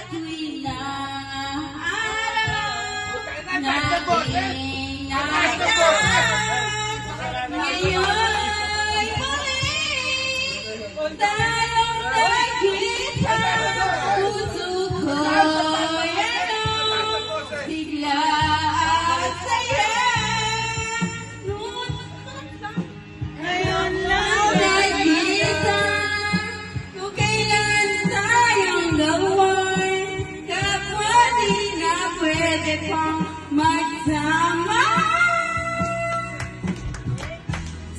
ako'y naaraw nating nakita. Ngayon'y muli tayong nagkita. Puso ko'y bigla at saya. Ngayon lang nakita kung kailan tayong gawin. Kapwa di na pwede pang magsama.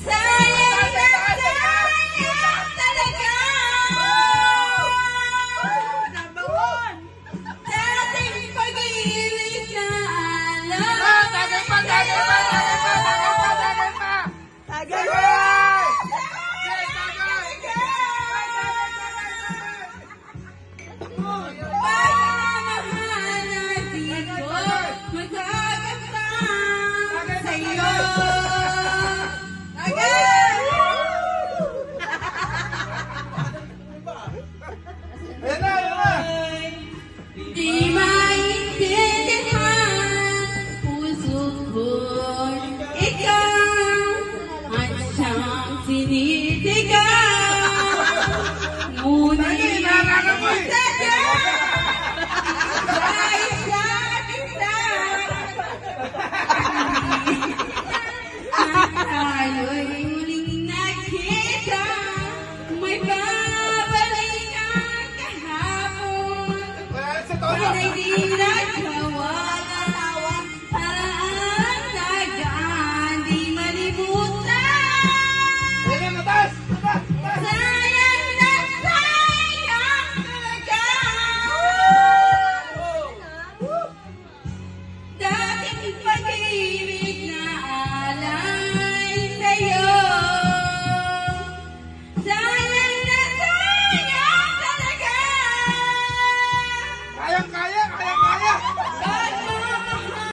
Sayang na sayang talaga. Dating pag-ibig na alam. Pagmamahal na di ko magkakasama sa'yo. Di maintindihan, puso ko'y ikaw at siyang sinisigaw. Ngunit sadya sa isa't isa at tayo'y muling nakita. May babalik ang kahapon. Panay di na